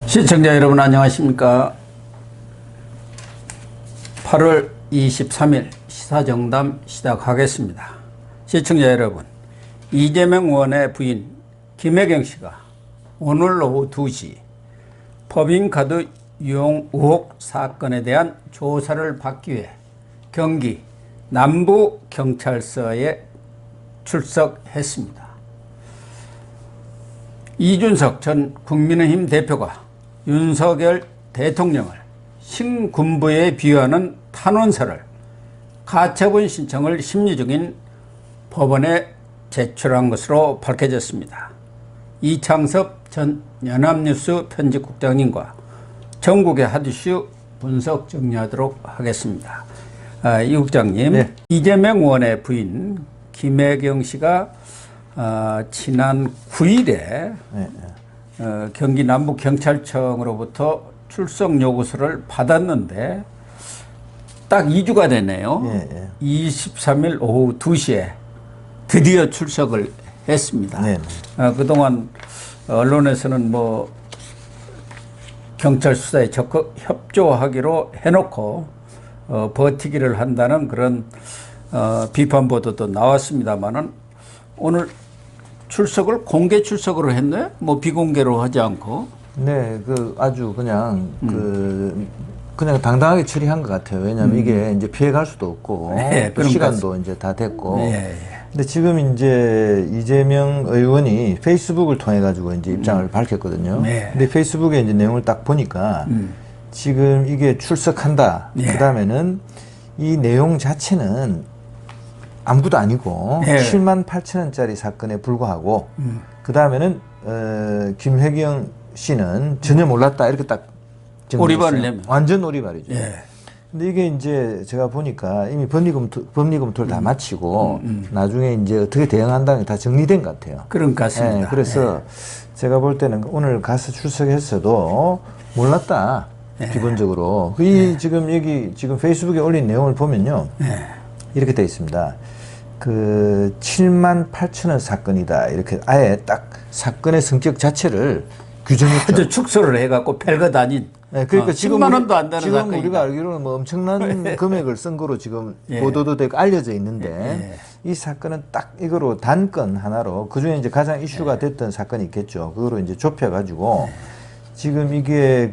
시청자 여러분 안녕하십니까. 8월 23일 시사정담 시작하겠습니다. 시청자 여러분, 이재명 의원의 부인 김혜경 씨가 오늘 오후 2시 법인카드 유용 의혹 사건에 대한 조사를 받기 위해 경기 남부경찰서에 출석했습니다. 이준석 전 국민의힘 대표가 윤석열 대통령을 신군부에 비유하는 탄원서를 가처분 신청을 심리 중인 법원에 제출한 것으로 밝혀졌습니다. 이창섭 전 연합뉴스 편집국장님과 전국의 핫이슈 분석 정리하도록 하겠습니다. 이 국장님, 네. 이재명 의원의 부인 김혜경 씨가 지난 9일에 경기 남부경찰청으로부터 출석 요구서를 받았는데 딱 2주가 되네요. 23일 오후 2시에 드디어 출석을 했습니다. 그동안 언론에서는 뭐 경찰 수사에 적극 협조하기로 해놓고 버티기를 한다는 그런 비판 보도도 나왔습니다만은 오늘 출석을 공개 출석으로 했네? 뭐 비공개로 하지 않고. 네, 아주 그냥 그냥 당당하게 처리한 것 같아요. 왜냐하면 이게 이제 피해갈 수도 없고 또 시간도 이제 다 됐고. 근데 지금 이제 이재명 의원이 페이스북을 통해 가지고 이제 입장을 밝혔거든요. 근데 페이스북에 이제 내용을 딱 보니까 지금 이게 출석한다. 그다음에는 이 내용 자체는 아무것도 아니고 7만 8천 원짜리 사건에 불과하고 그 다음에는 김혜경 씨는 전혀 몰랐다 이렇게 딱 오리발을 내면 완전 오리발이죠. 근데 이게 이제 제가 보니까 이미 법리검토를 다 마치고 나중에 이제 어떻게 대응한다는 게 다 정리된 것 같아요. 그런 것 같습니다. 그래서 제가 볼 때는 오늘 가서 출석했어도 몰랐다. 기본적으로 지금 여기 지금 페이스북에 올린 내용을 보면요. 이렇게 되어 있습니다. 7만 8천 원 사건이다. 이렇게 아예 딱 사건의 성격 자체를 규정했죠. 아주 축소를 해갖고 별것 아닌. 그러니까 지금 10만 원도 안 되는 지금 사건이다. 우리가 알기로는 뭐 엄청난 금액을 쓴 거로 지금 보도도 되고 알려져 있는데 이 사건은 딱 이거로 단건 하나로 그 중에 이제 가장 이슈가 됐던 사건이 있겠죠. 그거로 이제 좁혀가지고 지금 이게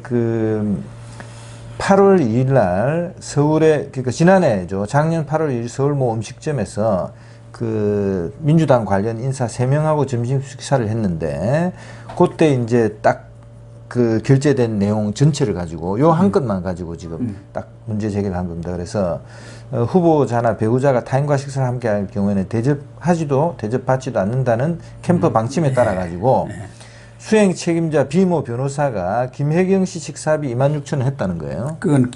8월 2일 날 서울에, 그러니까 지난해죠. 작년 8월 2일 서울 모 음식점에서 민주당 관련 인사 3명하고 점심 식사를 했는데 그때 이제 딱 결제된 내용 전체를 가지고 요 한 건만 가지고 지금 딱 문제 제기를 한 겁니다. 그래서 후보자나 배우자가 타인과 식사를 함께 할 경우에는 대접받지도 않는다는 캠프 방침에 따라 가지고 수행 책임자 비모 변호사가 김혜경 씨 식사비 26,000원 했다는 거예요. 그건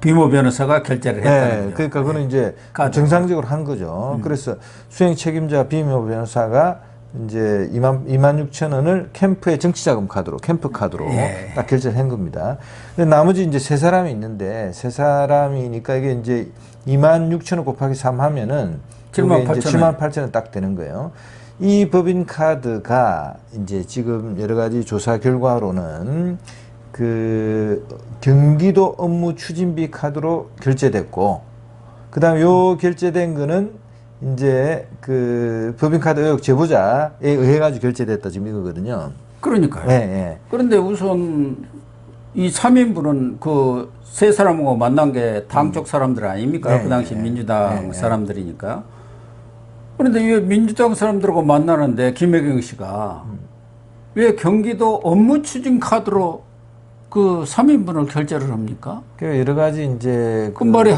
비모 변호사가 결제를 했다는 거죠. 그러니까 그거는 이제 정상적으로 한 거죠. 그래서 수행 책임자 비모 변호사가 이제 26,000원을 캠프의 정치자금 카드로, 캠프 카드로 딱 결제를 한 겁니다. 근데 나머지 이제 세 사람이 있는데 세 사람이니까 이게 이제 26,000원 곱하기 3 하면은 78,000원 딱 되는 거예요. 이 법인카드가 이제 지금 여러 가지 조사 결과로는 경기도 업무 추진비 카드로 결제됐고, 그 다음에 요 결제된 거는 이제 법인카드 의혹 제보자에 의해 가지고 결제됐다 지금 이거거든요. 그러니까요. 그런데 우선 이 3인분은 세 사람하고 만난 게 당 쪽 사람들 아닙니까? 그 당시 민주당 사람들이니까. 그런데 왜 민주당 사람들하고 만나는데 김혜경 씨가 왜 경기도 업무 추진 카드로 3인분을 결제를 합니까? 여러 가지 이제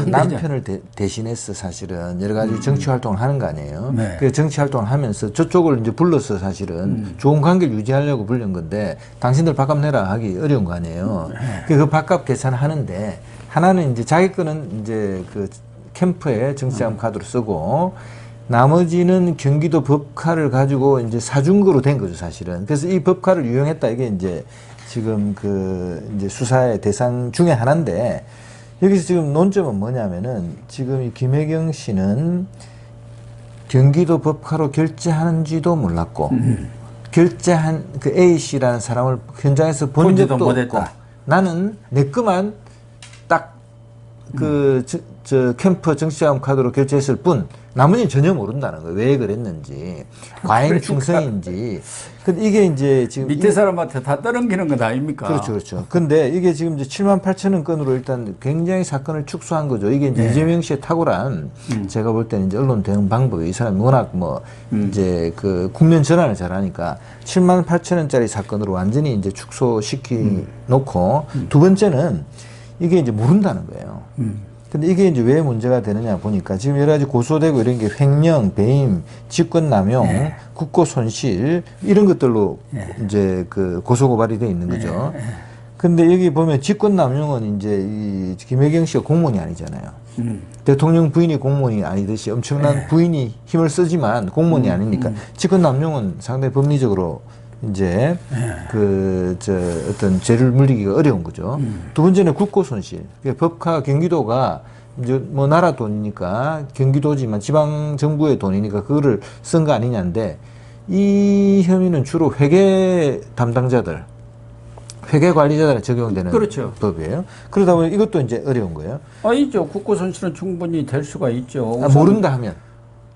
남편을 대신해서 사실은 여러 가지 정치 활동을 하는 거 아니에요. 그 정치 활동을 하면서 저쪽을 이제 불러서 사실은 좋은 관계를 유지하려고 부른 건데 당신들 밥값 내라 하기 어려운 거 아니에요. 그 밥값 계산하는데 하나는 이제 자기 거는 이제 캠프에 정치자금 카드로 쓰고 나머지는 경기도 법카를 가지고 이제 사준 거로 된 거죠, 사실은. 그래서 이 법카를 유용했다. 이게 이제 지금 이제 수사의 대상 중에 하나인데 여기서 지금 논점은 뭐냐면은 지금 이 김혜경 씨는 경기도 법카로 결제하는지도 몰랐고 결제한 그 A 씨라는 사람을 현장에서 본 보지도 적도 못했다. 없고 나는 내 것만 딱 그 저 캠프 정치자금 카드로 결제했을 뿐 나머지는 전혀 모른다는 거예요. 왜 그랬는지 과잉 충성인지. 근데 이게 이제 지금 밑에 사람한테 다 떠넘기는 건 아닙니까? 그렇죠, 그렇죠. 근데 이게 지금 이제 7만 8천 원 건으로 일단 굉장히 사건을 축소한 거죠. 이게 이제 이재명 씨의 탁월한 제가 볼 때는 이제 언론 대응 방법이 이 사람이 워낙 뭐 이제 그 국면 전환을 잘하니까 7만 8천 원짜리 사건으로 완전히 이제 축소시키 놓고 두 번째는 이게 이제 모른다는 거예요. 근데 이게 이제 왜 문제가 되느냐 보니까 지금 여러 가지 고소되고 이런 게 횡령, 배임, 직권남용, 국고손실 이런 것들로 이제 그 고소고발이 돼 있는 거죠. 근데 여기 보면 직권남용은 이제 이 김혜경 씨가 공무원이 아니잖아요. 대통령 부인이 공무원이 아니듯이 엄청난 부인이 힘을 쓰지만 공무원이 아니니까 직권남용은 상당히 법리적으로 이제 어떤 죄를 물리기가 어려운 거죠. 두 번째는 국고손실. 법카 경기도가 이제 뭐 나라 돈이니까 경기도지만 지방 정부의 돈이니까 그거를 쓴 거 아니냐인데 이 혐의는 주로 회계 담당자들, 회계 관리자들에 적용되는 그렇죠. 법이에요. 그러다 보니 이것도 이제 어려운 거예요. 아니죠. 국고손실은 충분히 될 수가 있죠. 모른다 하면.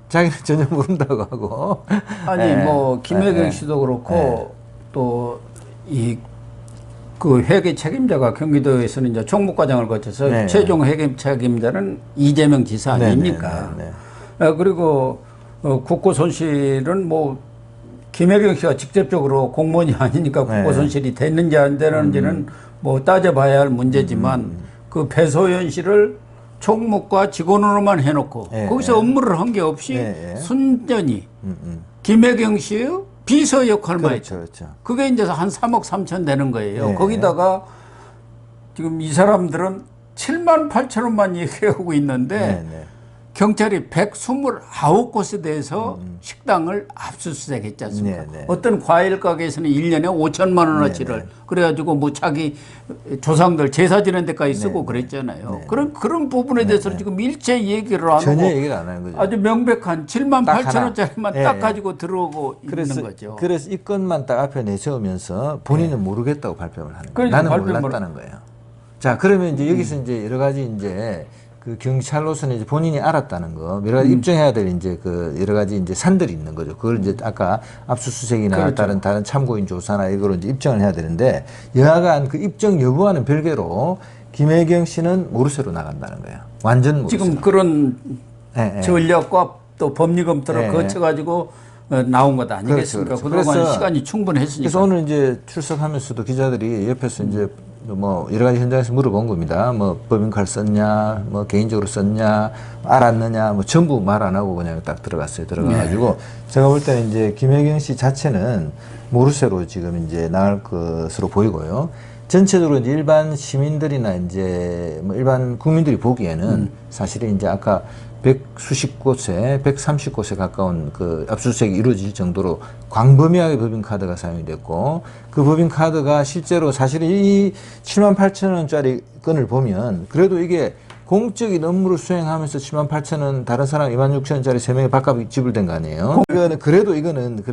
자기는 전혀 모른다고 하고. 아니, 뭐, 김혜경 씨도 그렇고, 또, 그 회계 책임자가 경기도에서는 이제 총무과장을 거쳐서 최종 회계 책임자는 이재명 지사 아닙니까? 그리고, 국고손실은 뭐, 김혜경 씨가 직접적으로 공무원이 아니니까 국고손실이 됐는지 안 되는지는 뭐 따져봐야 할 문제지만 그 배소연 씨를 총무과 직원으로만 해놓고 거기서 업무를 한 게 없이 순전히 김혜경 씨의 비서 역할만 했죠. 그렇죠. 그게 이제 한 3억 3천 되는 거예요. 거기다가 지금 이 사람들은 7만 8천 원만 얘기하고 있는데 경찰이 129곳에 대해서 식당을 압수수색했지 않습니까? 어떤 과일 가게에서는 1년에 5천만 원어치를 그래가지고 뭐 자기 조상들 제사 지낸 데까지 쓰고 그랬잖아요. 그런 부분에 대해서는 지금 일체 얘기를 안 전혀 하고 얘기를 안 하는 거죠. 아주 명백한 7만 8천 원짜리만 딱 가지고 들어오고 있는 거죠. 그래서 이 건만 딱 앞에 내세우면서 본인은 모르겠다고 발뺌을 하는 거예요. 나는 몰랐다는 거예요. 자, 그러면 이제 여기서 이제 여러 가지 이제 그 경찰로서는 이제 본인이 알았다는 거, 여러 가지 입증해야 될 이제 그 여러 가지 이제 산들이 있는 거죠. 그걸 이제 아까 압수수색이나 다른 참고인 조사나 이걸 이제 입증을 해야 되는데 여하간 그 입증 여부와는 별개로 김혜경 씨는 모르쇠로 나간다는 거예요. 완전 모르쇠. 지금 그런 전략과 또 법리 검토를 거쳐가지고 나온 것 아니겠습니까? 그동안 시간이 충분했으니까. 그래서 오늘 이제 출석하면서도 기자들이 옆에서 이제 뭐 여러 가지 현장에서 물어본 겁니다. 뭐 법인카드 썼냐, 뭐 개인적으로 썼냐, 알았느냐, 뭐 전부 말 안 하고 그냥 딱 들어갔어요. 들어가가지고 제가 볼 때는 이제 김혜경 씨 자체는 모르쇠로 지금 이제 나갈 것으로 보이고요. 전체적으로 이제 일반 시민들이나 이제 뭐 일반 국민들이 보기에는 사실은 이제 아까 100수십 곳에 130곳에 가까운 그 압수수색이 이루어질 정도로 광범위하게 법인카드가 사용이 됐고 그 법인카드가 실제로 사실은 이 7만 8천 원짜리 건을 보면 그래도 이게 공적인 업무를 수행하면서 7만 8천 원 다른 사람 2만 6천 원짜리 3명의 밥값이 지불된 거 아니에요. 이거는 이거는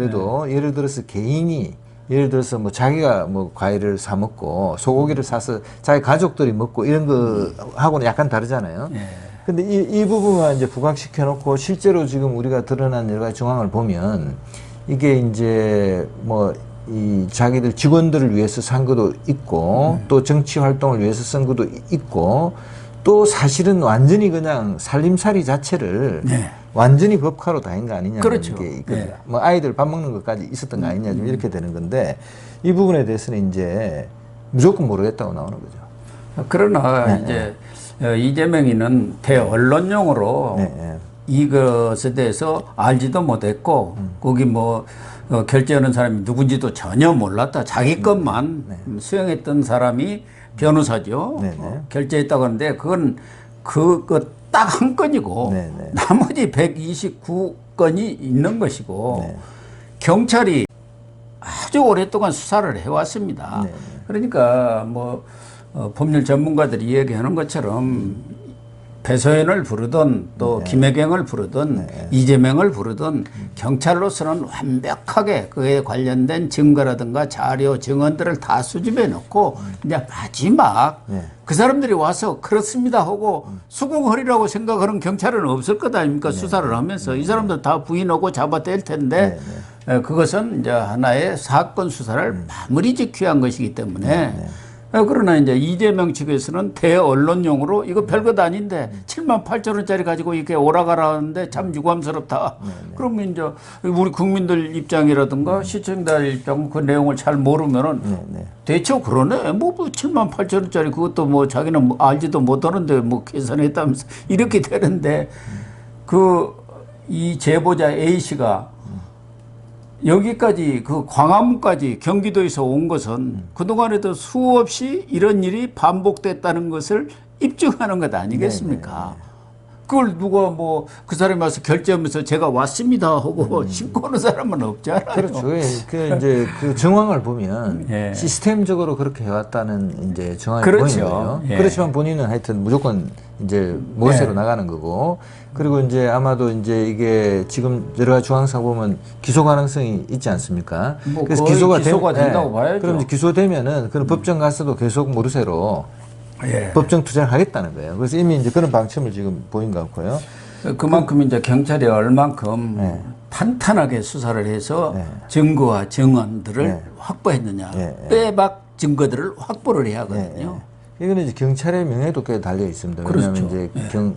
예를 들어서 개인이 예를 들어서 뭐 자기가 뭐 과일을 사 먹고 소고기를 사서 자기 가족들이 먹고 이런 거 하고는 약간 다르잖아요. 근데 이 부분만 이제 부각시켜 놓고 실제로 지금 우리가 드러난 여러 가지 정황을 보면 이게 이제 뭐 이 자기들 직원들을 위해서 산 것도 있고 또 정치 활동을 위해서 쓴 것도 있고 또 사실은 완전히 그냥 살림살이 자체를 완전히 법카로 다닌 거 아니냐. 그렇죠. 뭐 아이들 밥 먹는 것까지 있었던 거 아니냐. 좀 이렇게 되는 건데 이 부분에 대해서는 이제 무조건 모르겠다고 나오는 거죠. 그러나 이제 이재명이는 대언론용으로 이것에 대해서 알지도 못했고 거기 뭐 결제하는 사람이 누군지도 전혀 몰랐다. 자기 것만 수행했던 사람이 변호사죠. 결제했다고 하는데 그건 그거 딱 한 건이고 나머지 129건이 있는 것이고 경찰이 아주 오랫동안 수사를 그러니까 뭐 법률 전문가들이 얘기하는 것처럼 배소연을 부르든 또 김혜경을 부르든 이재명을 부르든 경찰로서는 완벽하게 그에 관련된 증거라든가 자료, 증언들을 다 수집해 놓고 이제 마지막 그 사람들이 와서 그렇습니다 하고 수긍하리라고 생각하는 경찰은 없을 것 아닙니까? 수사를 하면서 이 사람들 다 부인하고 잡아댈 텐데 그것은 이제 하나의 사건 수사를 마무리 지켜야 한 것이기 때문에 그러나 이제 이재명 측에서는 대언론용으로 이거 별것 아닌데 7만 8천 원짜리 가지고 이렇게 오라가라 하는데 참 유감스럽다. 그러면 이제 우리 국민들 입장이라든가 시청자들 입장 그 내용을 잘 모르면은 대체 그러네. 뭐 7만 8천 원짜리 그것도 뭐 자기는 뭐 알지도 못하는데 뭐 계산했다면서 이렇게 되는데 이 제보자 A 씨가 여기까지 그 광화문까지 경기도에서 온 것은 그동안에도 수없이 이런 일이 반복됐다는 것을 입증하는 것 아니겠습니까? 그걸 누가 뭐 그 사람이 와서 결제하면서 제가 왔습니다 하고 신고 오는 사람은 없잖아요. 그렇죠. 그 이제 그 정황을 보면 시스템적으로 그렇게 해왔다는 이제 정황이 그렇죠. 보이는 거예요. 그렇지만 본인은 하여튼 무조건 이제 모세로 나가는 거고, 그리고 이제 아마도 이제 이게 지금 여러 가지 조항상 보면 기소 가능성이 있지 않습니까? 뭐 그래서 기소가 된다고 봐야죠. 그럼 이제 기소되면은 그런 법정 가서도 계속 모르쇠로 법정 투쟁을 하겠다는 거예요. 그래서 이미 이제 그런 방침을 지금 보인 것 같고요. 그만큼 이제 경찰이 얼만큼 탄탄하게 수사를 해서 증거와 증언들을 확보했느냐. 빼박 증거들을 확보를 해야 하거든요. 이거는 이제 경찰의 명예도 꽤 달려 있습니다. 그렇죠. 왜냐하면 이제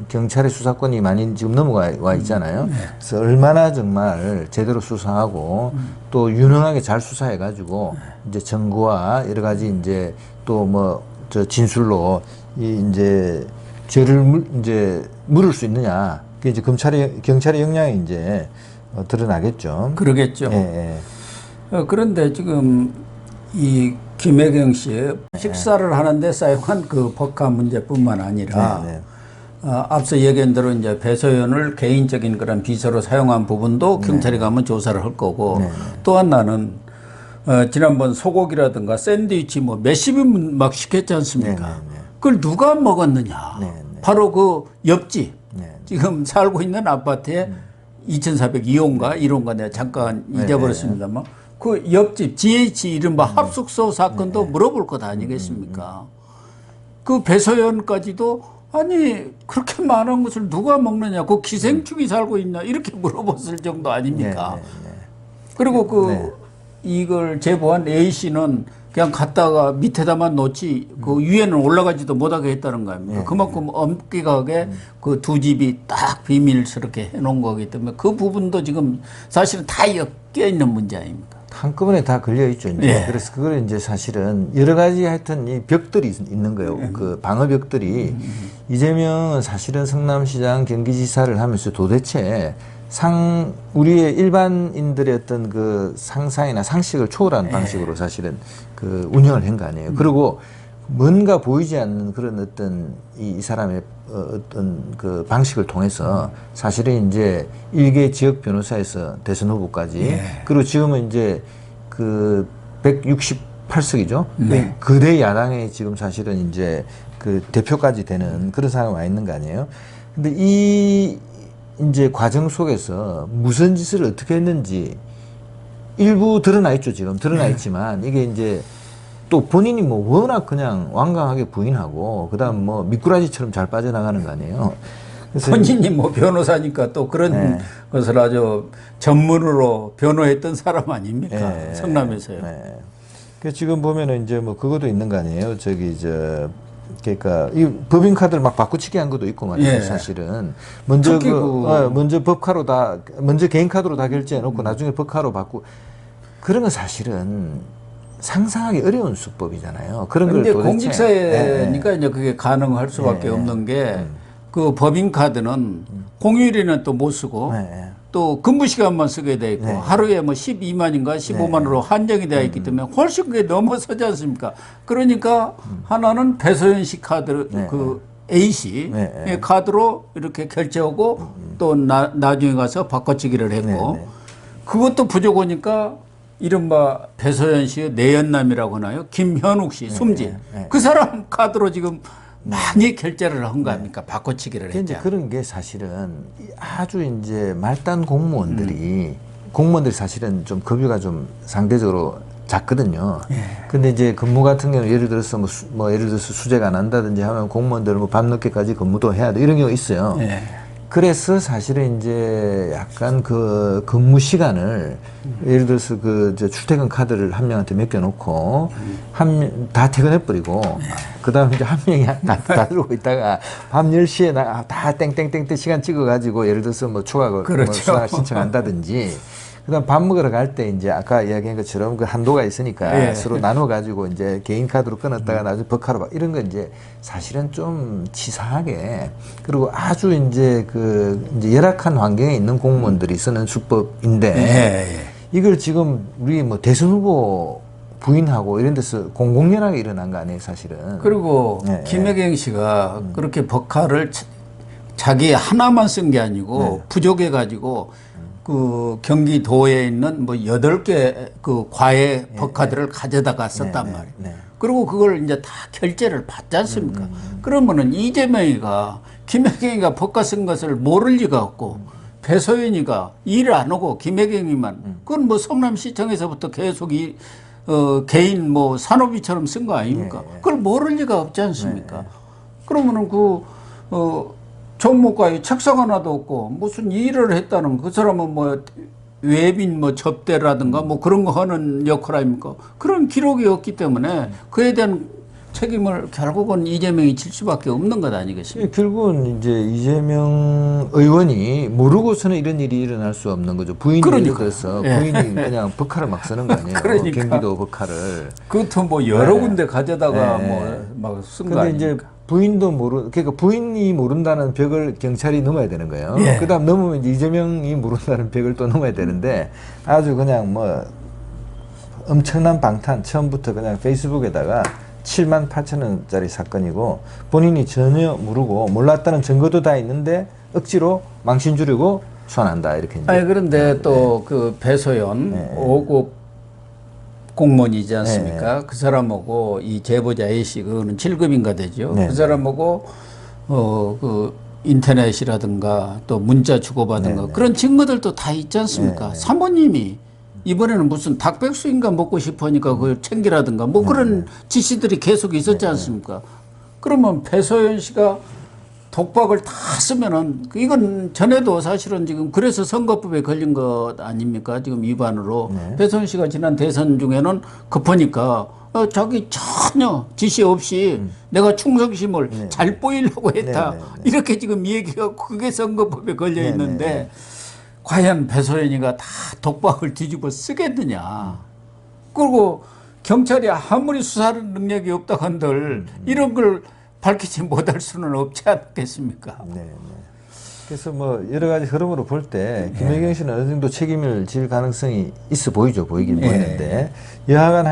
경찰의 수사권이 많이 지금 넘어와 있잖아요. 그래서 얼마나 정말 제대로 수사하고 또 유능하게 잘 수사해가지고 이제 증거와 여러 가지 이제 또 뭐 저 진술로 이제 죄를 이제 물을 수 있느냐. 그게 이제 경찰의 역량이 이제 드러나겠죠. 그러겠죠. 그런데 지금 이 김혜경 씨 식사를 하는데 사용한 그 법카 문제뿐만 아니라 앞서 얘기한 대로 이제 배소연을 개인적인 그런 비서로 사용한 부분도 경찰이 가면 조사를 할 거고 또 하나는 지난번 소고기라든가 샌드위치 뭐 몇십 인 막 시켰지 않습니까? 그걸 누가 먹었느냐? 바로 그 옆집 지금 살고 있는 아파트에 2402호인가 1호인가 내가 잠깐 잊어버렸습니다만 그 옆집 GH 이른바 합숙소 사건도 물어볼 것 아니겠습니까? 그 배소연까지도 아니 그렇게 많은 것을 누가 먹느냐? 그 기생충이 살고 있냐? 이렇게 물어봤을 정도 아닙니까? 그리고 이걸 제보한 A 씨는 그냥 갔다가 밑에다만 놓지 그 위에는 올라가지도 못하게 했다는 거 아닙니까? 그만큼 엄격하게 그 두 집이 딱 비밀스럽게 해놓은 거기 때문에 그 부분도 지금 사실은 다 엮여 있는 문제 아닙니까? 한꺼번에 다 걸려 있죠. 이제. 그래서 그걸 이제 사실은 여러 가지 하여튼 이 벽들이 있는 거예요. 그 방어 벽들이 이재명은 사실은 성남시장 경기지사를 하면서 도대체 우리의 일반인들의 어떤 그 상상이나 상식을 초월하는 방식으로 사실은 그 운영을 한 거 아니에요. 그리고 뭔가 보이지 않는 그런 어떤 이 사람의 어떤 그 방식을 통해서 사실은 이제 일개 지역 변호사에서 대선 후보까지 그리고 지금은 이제 그 168석이죠. 거대 야당의 지금 사실은 이제 그 대표까지 되는 그런 상황에 와 있는 거 아니에요. 근데 이 이제 과정 속에서 무슨 짓을 어떻게 했는지 일부 드러나 있죠. 지금 드러나 있지만 이게 이제 또 본인이 뭐 워낙 그냥 완강하게 부인하고 그다음 뭐 미꾸라지처럼 잘 빠져나가는 거 아니에요. 그래서 본인이 뭐 변호사니까 또 그런 것을 아주 전문으로 변호했던 사람 아닙니까? 성남에서요. 그 지금 보면은 이제 뭐 그것도 있는 거 아니에요. 그러니까 이 법인카드를 막 바꾸치기 한 것도 있고 말이에요. 사실은 먼저 먼저 법카로 먼저 개인카드로 다 결제해 놓고 나중에 법카로 바꾸 그런 건 사실은 상상하기 어려운 수법이잖아요. 그런 걸 도대체 공직사회니까 이제 그게 가능할 수밖에 없는 게 그 법인카드는 공휴일에는 또 못 쓰고 또 근무 시간만 쓰게 돼 있고 하루에 뭐 12만인가 15만으로 한정이 되어 있기 때문에 훨씬 그게 넘어서지 않습니까? 그러니까 하나는 배소연 씨 카드 그 A 씨 카드로 이렇게 결제하고 또 나중에 가서 바꿔치기를 했고 그것도 부족하니까 이른바 배소연 씨의 내연남이라고 하나요? 김현욱 씨, 숨진 그 사람 카드로 지금 많이 결제를 한 거 아닙니까? 바꿔치기를 이제 했죠. 그런 게 사실은 아주 이제 말단 공무원들이 사실은 좀 급여가 좀 상대적으로 작거든요. 근데 이제 근무 같은 경우 예를 들어서 뭐 예를 들어서 수재가 난다든지 하면 공무원들은 뭐 밤늦게까지 근무도 해야 돼 이런 경우가 있어요. 그래서 사실은 이제 약간 그 근무 시간을 예를 들어서 그 출퇴근 카드를 한 명한테 맡겨놓고 다 퇴근해버리고 그 다음에 이제 한 명이 다 들고 있다가 밤 10시에 다 땡땡땡땡 시간 찍어가지고 예를 들어서 뭐 추가 그렇죠. 수당을 신청한다든지 그다음 밥 먹으러 갈 때 이제 아까 이야기한 것처럼 그 한도가 있으니까 서로 나눠 가지고 이제 개인 카드로 끊었다가 나중에 버카로 막 이런 거 이제 사실은 좀 치사하게 그리고 아주 이제 이제 열악한 환경에 있는 공무원들이 쓰는 수법인데 이걸 지금 우리 뭐 대선 후보 부인하고 이런 데서 공공연하게 일어난 거 아니에요, 사실은. 그리고 김혜경 씨가 그렇게 버카를 자기 하나만 쓴 게 아니고 부족해 가지고 그 경기도에 있는 뭐 8개 그 과외 버카들을 가져다가 썼단 말이에요. 그리고 그걸 이제 다 결제를 받지 않습니까? 그러면은 이재명이가 김혜경이가 버카 쓴 것을 모를 리가 없고 배소연이가 일을 안 하고 김혜경이만 그건 뭐 성남시청에서부터 계속 개인 뭐 산업이처럼 쓴 거 아닙니까? 그걸 모를 리가 없지 않습니까? 그러면은 정모과에 책상 하나도 없고 무슨 일을 했다는 그 사람은 뭐 외빈 뭐 접대라든가 뭐 그런 거 하는 역할 아닙니까? 그런 기록이 없기 때문에 그에 대한 책임을 결국은 이재명이 질 수밖에 없는 것 아니겠습니까? 결국은 이제 이재명 의원이 모르고서는 이런 일이 일어날 수 없는 거죠. 부인이 예를 들어서 부인이 그냥 버카를 막 쓰는 거 아니에요. 그러니까. 경기도 버카를. 그것도 뭐 여러 군데 가져다가 뭐 막 쓴 거 아닙니까? 이제 부인도 그러니까 부인이 모른다는 벽을 경찰이 넘어야 되는 거예요. 그다음 넘으면 이제 이재명이 모른다는 벽을 또 넘어야 되는데 아주 그냥 뭐 엄청난 방탄 처음부터 그냥 페이스북에다가 7만 8천 원짜리 사건이고 본인이 전혀 모르고 몰랐다는 증거도 다 있는데 억지로 망신 주려고 소환한다 이렇게. 아니 그런데 또 그 배소연 5급 공무원이지 않습니까? 그 사람하고 이 제보자 A씨 그거는 7급인가 되죠. 그 사람하고 그 인터넷이라든가 또 문자 주고받은 거 그런 증거들도 다 있지 않습니까? 사모님이 이번에는 무슨 닭백수인가 먹고 싶으니까 그걸 챙기라든가 뭐 그런 지시들이 계속 있었지 않습니까? 그러면 배소연 씨가 독박을 다 쓰면은 이건 전에도 사실은 지금 그래서 선거법에 걸린 것 아닙니까? 지금 위반으로. 배소연 씨가 지난 대선 중에는 급하니까 자기 전혀 지시 없이 내가 충성심을 잘 보이려고 했다. 이렇게 지금 얘기가 그게 선거법에 걸려 있는데 과연 배소연이가 다 독박을 뒤집어 쓰겠느냐. 그리고 경찰이 아무리 수사 능력이 없다 한들 이런 걸 밝히지 못할 수는 없지 않겠습니까? 그래서 뭐 여러 가지 흐름으로 볼 때 김혜경 씨는 어느 정도 책임을 질 가능성이 있어 보이긴 보이는데 여하간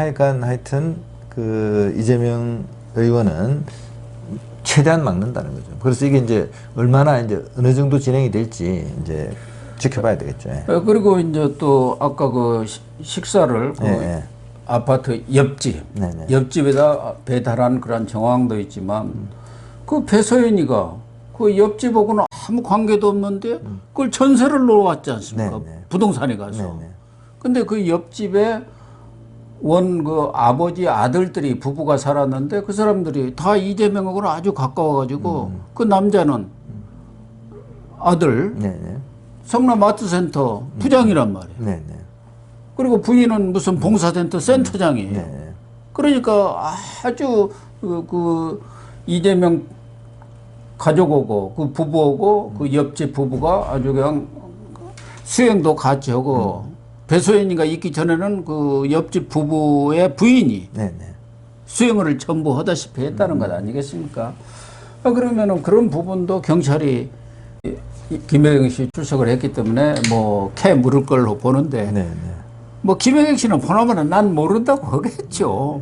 하여튼 그 이재명 의원은 최대한 막는다는 거죠. 그래서 이게 이제 얼마나 이제 어느 정도 진행이 될지 이제 지켜봐야 되겠죠. 그리고 이제 또 아까 그 식사를 아파트 옆집에다 배달한 그런 정황도 있지만 그 배소연이가 그 옆집하고는 아무 관계도 없는데 그걸 전세를 놓았지 않습니까? 부동산에 가서. 근데 그 옆집에 그 아버지 아들들이 부부가 살았는데 그 사람들이 다 이재명하고는 아주 가까워가지고 그 남자는 아들 성남 아트센터 부장이란 말이에요. 그리고 부인은 무슨 봉사센터 센터장이에요. 그러니까 아주 그 이재명 가족하고 그 부부하고 그 옆집 부부가 아주 그냥 수행도 같이 하고 배소연이가 있기 전에는 그 옆집 부부의 부인이 수행을 전부 하다시피 했다는 것 아니겠습니까? 그러면은 그런 부분도 경찰이 김혜경 씨 출석을 했기 때문에 뭐 캐 물을 걸로 보는데 뭐 김혜경 씨는 보나마나 난 모른다고 하겠죠.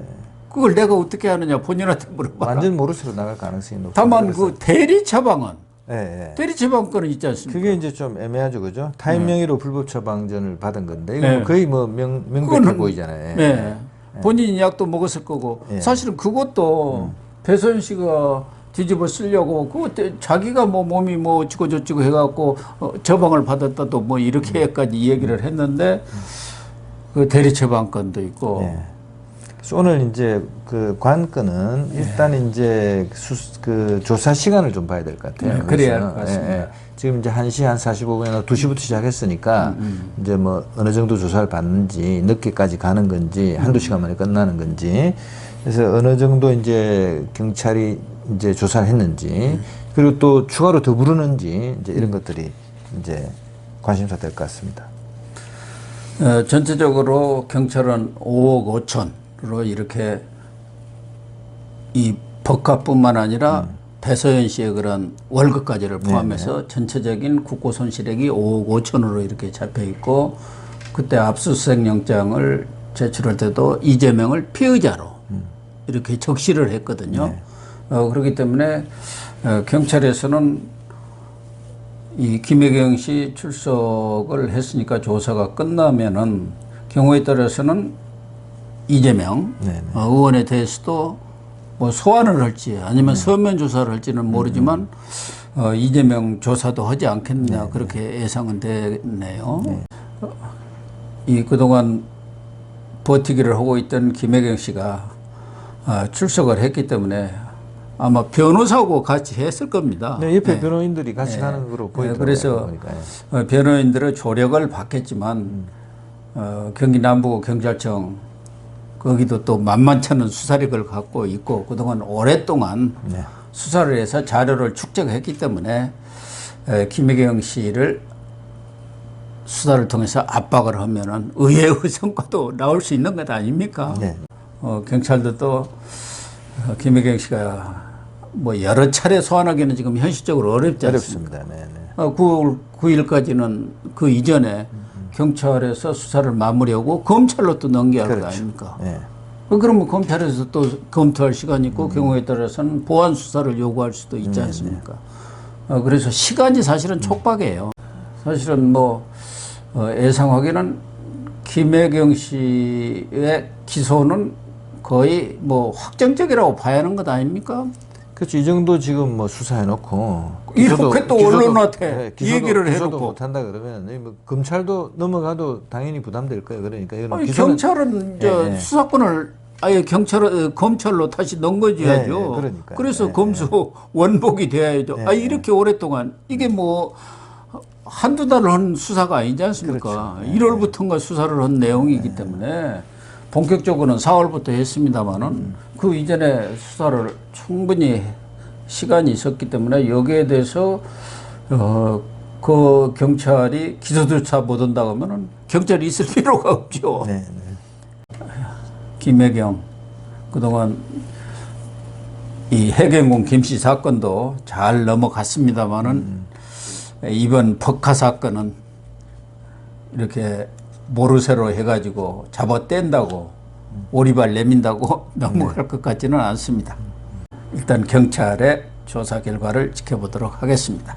그걸 내가 어떻게 하느냐 본인한테 물어봐. 완전 모르쇠로 나갈 가능성이 높아요. 다만 그 대리 처방은 대리 처방권은 있지 않습니까? 그게 이제 좀 애매하죠, 그죠? 타인 명의로 불법 처방전을 받은 건데 이거 거의 뭐 명백해 보이잖아요. 본인이 약도 먹었을 거고 사실은 그것도 배소연 씨가 뒤집어 쓰려고 그때 자기가 뭐 몸이 뭐 어찌고 저찌고 해갖고 처방을 받았다도 뭐 이렇게까지 얘기를 했는데 그 대리 처방권도 있고. 네. 그래서 오늘 이제 그 관건은 일단 이제 그 조사 시간을 좀 봐야 될 것 같아요. 그래야 할 것 같습니다. 지금 이제 1시 한 45분이나 2시부터 시작했으니까 이제 뭐 어느 정도 조사를 받는지 늦게까지 가는 건지 한두 시간 만에 끝나는 건지 그래서 어느 정도 이제 경찰이 이제 조사를 했는지 그리고 또 추가로 더 부르는지 이제 이런 것들이 이제 관심사 될 것 같습니다. 전체적으로 경찰은 5억 5천으로 이렇게 이 법값뿐만 아니라 배서연 씨의 그런 월급까지를 포함해서 전체적인 국고 손실액이 5억 5천으로 이렇게 잡혀 있고 그때 압수수색 영장을 제출할 때도 이재명을 피의자로 이렇게 적시를 했거든요. 그렇기 때문에 경찰에서는 이 김혜경 씨 출석을 했으니까 조사가 끝나면은 경우에 따라서는 이재명 의원에 대해서도 뭐 소환을 할지 아니면 서면 조사를 할지는 모르지만 이재명 조사도 하지 않겠느냐 그렇게 예상은 되네요. 이 그동안 버티기를 하고 있던 김혜경 씨가 출석을 했기 때문에 아마 변호사하고 같이 했을 겁니다. 네, 옆에 변호인들이 같이 가는 거로 보이더라고요. 그래서 변호인들의 조력을 받겠지만 경기 남부경찰청 거기도 또 만만치 않은 수사력을 갖고 있고 그동안 오랫동안 수사를 해서 자료를 축적했기 때문에 김혜경 씨를 수사를 통해서 압박을 하면은 의외의 성과도 나올 수 있는 것 아닙니까? 경찰도 또 김혜경 씨가 뭐 여러 차례 소환하기는 지금 현실적으로 어렵지 않습니까? 어렵습니다. 9월 9일까지는 그 이전에 경찰에서 수사를 마무리하고 검찰로 또 넘겨야 할 거 아닙니까? 그러면 검찰에서 또 검토할 시간이 있고 경우에 따라서는 보완 수사를 요구할 수도 있지 않습니까? 그래서 시간이 사실은 촉박해요. 사실은 뭐 예상하기는 김혜경 씨의 기소는 거의 뭐 확정적이라고 봐야 하는 것 아닙니까? 그렇죠. 이 정도 지금 뭐 수사해놓고 이렇게 또 언론한테 얘기를 기소도 해놓고 못한다 그러면 뭐 검찰도 넘어가도 당연히 부담될 거예요. 그러니까 이거는 아니, 경찰은 이제 수사권을 아예 검찰로 다시 넘겨줘야죠. 그러니까요. 그래서 검수 원복이 돼야죠. 이렇게 오랫동안 이게 뭐 한두 달을 한 수사가 아니지 않습니까? 1월부터인가 수사를 한 내용이기 때문에 본격적으로는 4월부터 했습니다만은 그 이전에 수사를 충분히 시간이 있었기 때문에 여기에 대해서 그 경찰이 기소조차 못 한다고 하면은 경찰이 있을 필요가 없죠. 김혜경 그동안 이 해경공 김씨 사건도 잘 넘어갔습니다만은 이번 법카 사건은 이렇게 모르쇠로 해가지고 잡아뗀다고 오리발 내민다고 넘어갈 것 같지는 않습니다. 일단 경찰의 조사 결과를 지켜보도록 하겠습니다.